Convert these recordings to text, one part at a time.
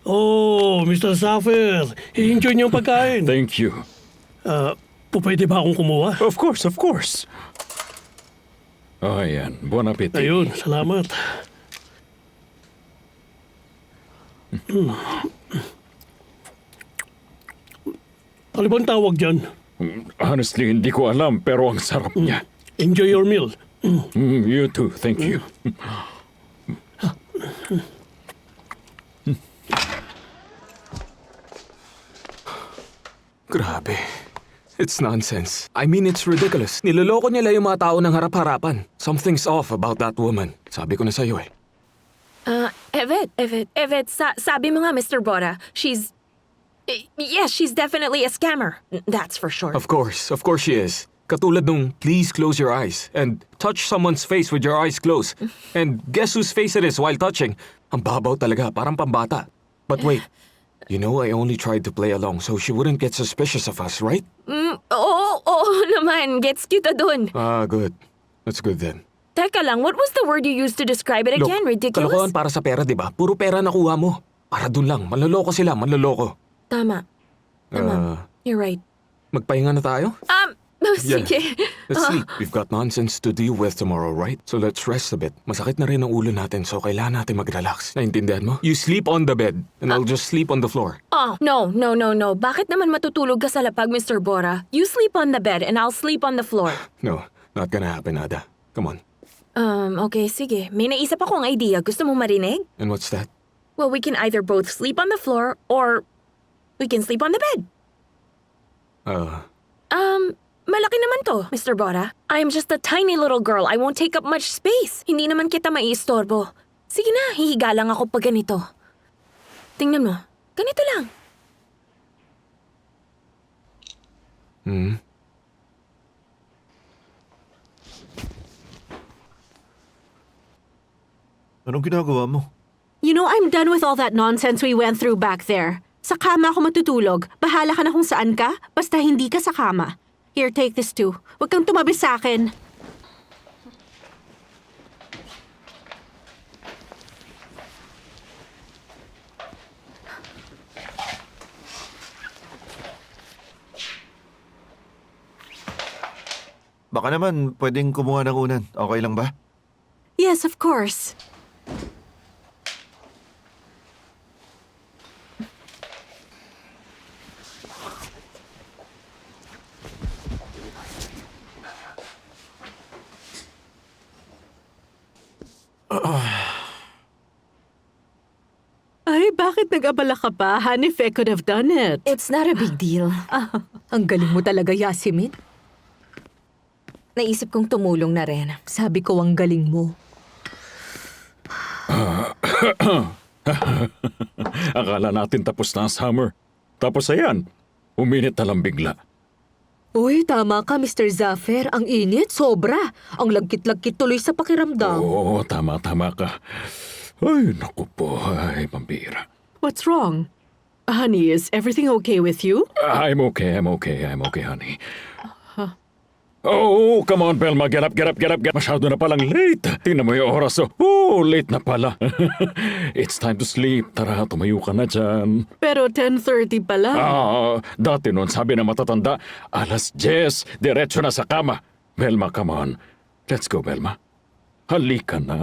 Oh, Mr. Zafir, i-enjoy niyo ang pagkain. Thank you. Pwede ba akong kumuha? Of course, of course. Oh, ayan. Bon appetit. Ayun, salamat. Ano bang tawag dyan? Honestly, hindi ko alam, pero ang sarap niya. Enjoy your meal. You too, thank you. Grabe. It's nonsense. I mean, it's ridiculous. Niloloko nila yung mga tao ng harap-harapan. Something's off about that woman. Sabi ko na sa'yo eh. Evet, sabi mo nga, Mr. Bora, yes, she's definitely a scammer. That's for sure. Of course she is. Katulad nung, please close your eyes and touch someone's face with your eyes closed. And guess whose face it is while touching? Ang babaw talaga, parang pambata. But wait, you know I only tried to play along so she wouldn't get suspicious of us, right? Oo naman, gets kita dun. Ah, good. That's good then. Teka lang, what was the word you used to describe it again? Look, Ridiculous? kalokohan para sa pera, di ba? Puro pera nakuha mo. Para dun lang, manloloko sila, manloloko. Tama. You're right. Magpahinga na tayo? Sige. Let's sleep. We've got nonsense to deal with tomorrow, right? So let's rest a bit. Masakit na rin ang ulo natin, so kailangan natin mag-relax. Naintindihan mo? You sleep on the bed, and I'll just sleep on the floor. Oh, no. Bakit naman matutulog ka sa lapag, Mr. Bora? You sleep on the bed and I'll sleep on the floor. No, not gonna happen, Ada. Come on. Okay, sige. May naisip akong idea. Gusto mo marinig? And what's that? Well, we can either both sleep on the floor or we can sleep on the bed. Malaki naman to, Mr. Bora. I'm just a tiny little girl. I won't take up much space. Hindi naman kita maiistorbo. Sige na, hihiga lang ako pag ganito. Tingnan mo. Ganito lang. Anong ginagawa mo? You know, I'm done with all that nonsense we went through back there. Sa kama ako matutulog. Bahala ka na kung saan ka, basta hindi ka sa kama. Here, take this too. Huwag kang tumabi sa akin. Baka naman pwedeng kumuha ng unan. Okay lang ba? Yes, of course. Ay, bakit nag-abala ka pa? Hanife could have done it. It's not a big deal. Ang galing mo talaga, Yasemin. Naisip kong tumulong na rin. Sabi ko ang galing mo. Akala natin tapos na ang summer. Tapos ayan, uminit na lang bigla. Uy, tama ka, Mr. Zafir. Ang init, sobra. Ang lagkit-lagkit tuloy sa pakiramdam. Oo, tama ka. Ay, naku po, ay, pambira. What's wrong? Honey, is everything okay with you? I'm okay, honey. Oh, come on, Belma. Get up. Masyado na palang late. Tingnan mo yung oras. Oh, late na pala. It's time to sleep. Tara, tumayo ka na dyan. Pero 10:30 pa lang. Dati noon sabi na matatanda, 10:00, diretso na sa kama. Belma, come on. Let's go, Belma. Halika na.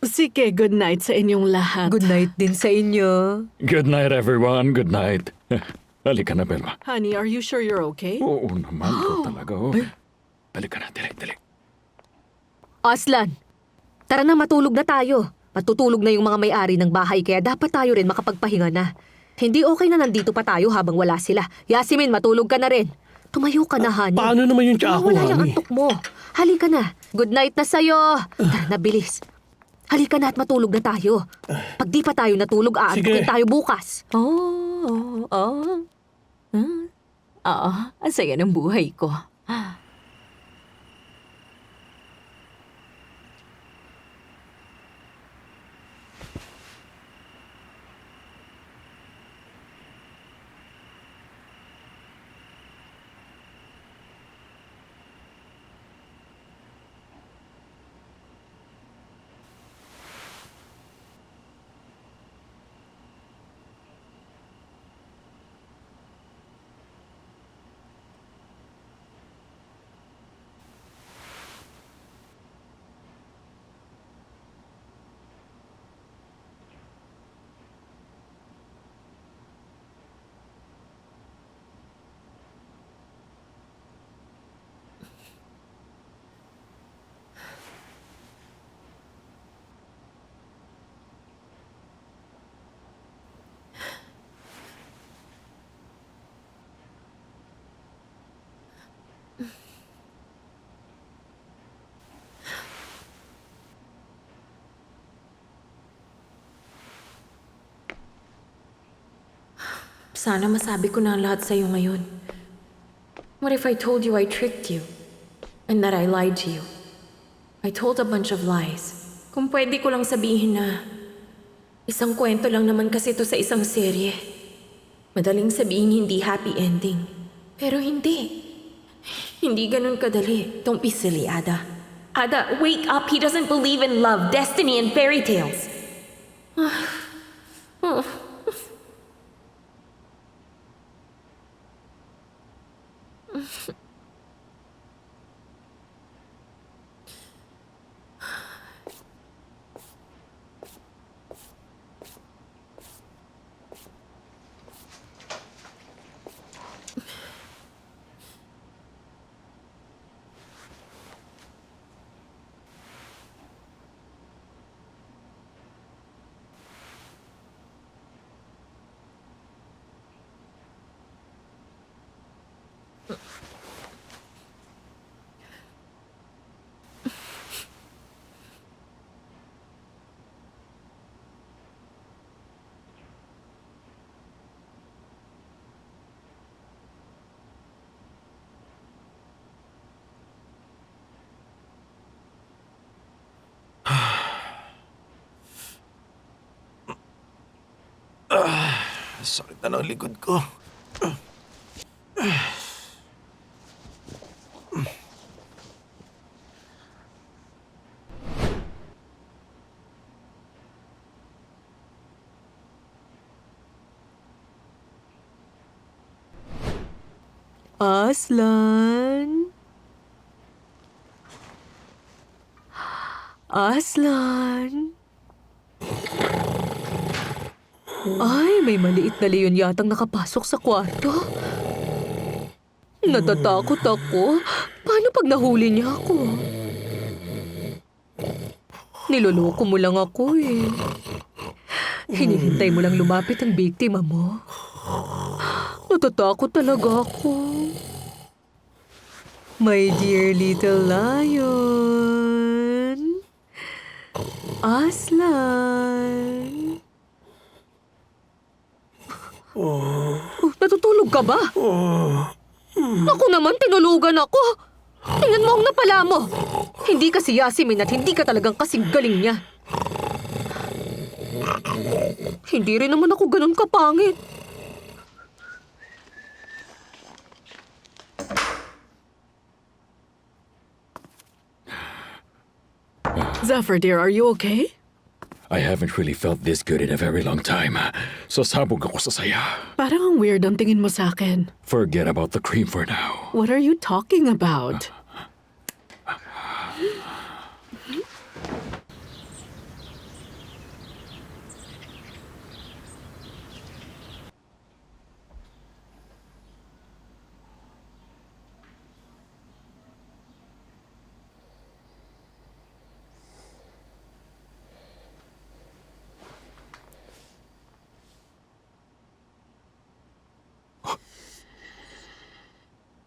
Sige, good night sa inyong lahat. Good night din sa inyo. Good night, everyone. Good night. Halika na, Belma. Honey, are you sure you're okay? Oo naman, ikaw talaga. Oh. Halika na, dali. Aslan, tara na matulog na tayo. Matutulog na yung mga may-ari ng bahay kaya dapat tayo rin makapagpahinga na. Hindi okay na nandito pa tayo habang wala sila. Yasemin, matulog ka na rin. Tumayo ka na, honey. Paano naman yung tiyak ko, Wala yung honey? antok mo. Halika na. Good night na sa'yo. Tara na, bilis. Halika na at matulog na tayo. Pag di pa tayo natulog, aantukin Sige. tayo bukas. Ang saya ng buhay ko. Sana masabi ko na ang lahat sa'yo ngayon. What if I told you I tricked you? And that I lied to you? I told a bunch of lies. Kung pwede ko lang sabihin na isang kwento lang naman kasi ito sa isang serye. Madaling sabihin hindi happy ending. Pero hindi. Hindi ganun kadali. Don't be silly, Ada. Ada, wake up! He doesn't believe in love, destiny, and fairy tales. Sakit na ng likod ko. Aslan? Aslan? Ay, may maliit na leon yatang nakapasok sa kwarto. Natatakot ako. Paano pag nahuli niya ako? Niloloko mo lang ako eh. Hinihintay mo lang lumapit ang biktima mo. Natatakot talaga ako. My dear little lion. Aslan. Oh, natutulog ka ba? Ako naman, tinulugan ako. Tingnan mo ang napala mo. Hindi ka si Yasimin at hindi ka talagang kasing galing niya. Hindi rin naman ako ganun kapangit. Zephyr, dear, are you okay? I haven't really felt this good in a very long time. Sasabog ako sa saya. Parang ang weird ang tingin mo sa akin. Forget about the cream for now. What are you talking about?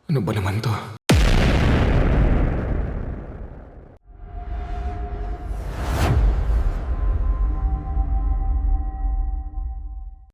Ano ba naman to?